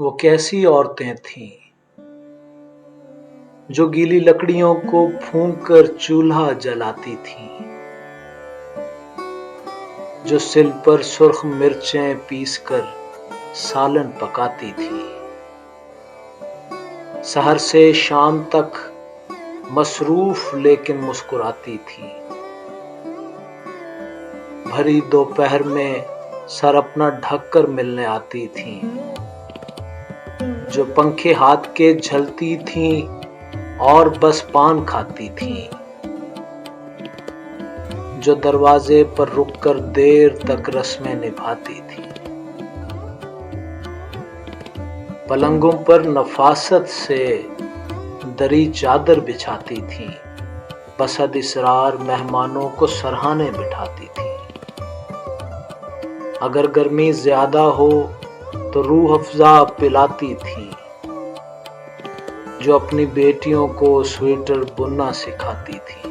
وہ کیسی عورتیں تھیں جو گیلی لکڑیوں کو پھونک کر چولہا جلاتی تھیں، جو سل پر سرخ مرچیں پیس کر سالن پکاتی تھیں، سحر سے شام تک مصروف لیکن مسکراتی تھی، بھری دوپہر میں سر اپنا ڈھک کر ملنے آتی تھیں، جو پنکھے ہاتھ کے جھلتی تھیں اور بس پان کھاتی تھیں، جو دروازے پر رک کر دیر تک رسمیں نبھاتی تھیں، پلنگوں پر نفاست سے دری چادر بچھاتی تھیں، بسد اسرار مہمانوں کو سرہانے بٹھاتی تھیں، اگر گرمی زیادہ ہو تو روح افزا پلاتی تھیں، جو اپنی بیٹیوں کو سویٹر بننا سکھاتی تھیں،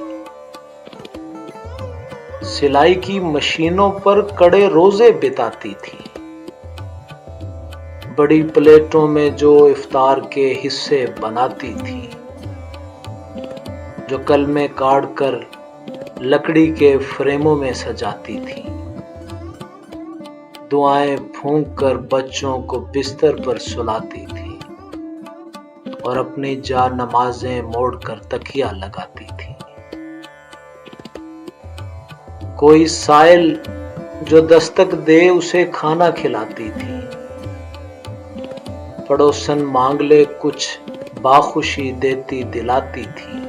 سلائی کی مشینوں پر کڑے روزے بتاتی تھیں، بڑی پلیٹوں میں جو افطار کے حصے بناتی تھیں، جو کلمے کاٹ کر لکڑی کے فریموں میں سجاتی تھیں، دعائیں پھونک کر بچوں کو بستر پر سلاتی تھی اور اپنی جا نمازیں موڑ کر تکیہ لگاتی تھی، کوئی سائل جو دستک دے اسے کھانا کھلاتی تھی، پڑوسن مانگ لے کچھ باخوشی دیتی دلاتی تھی،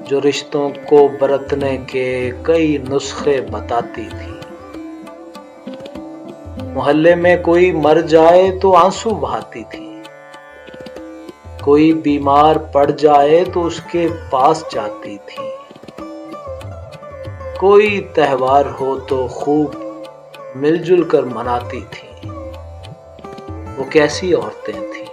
جو رشتوں کو برتنے کے کئی نسخے بتاتی تھی، محلے میں کوئی مر جائے تو آنسو بہاتی تھی، کوئی بیمار پڑ جائے تو اس کے پاس جاتی تھی، کوئی تہوار ہو تو خوب مل جل کر مناتی تھی، وہ کیسی عورتیں تھیں۔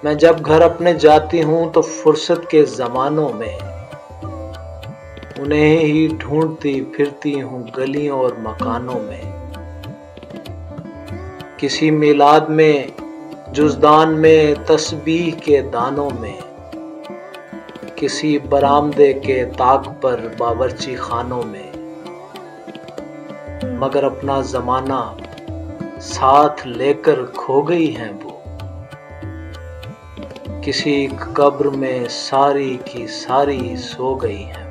میں جب گھر اپنے جاتی ہوں تو فرصت کے زمانوں میں انہیں ہی ڈھونڈتی پھرتی ہوں گلیوں اور مکانوں میں، کسی میلاد میں جزدان میں تسبیح کے دانوں میں، کسی برآمدے کے طاق پر باورچی خانوں میں، مگر اپنا زمانہ ساتھ لے کر کھو گئی ہیں وہ، کسی قبر میں ساری کی ساری سو گئی ہیں۔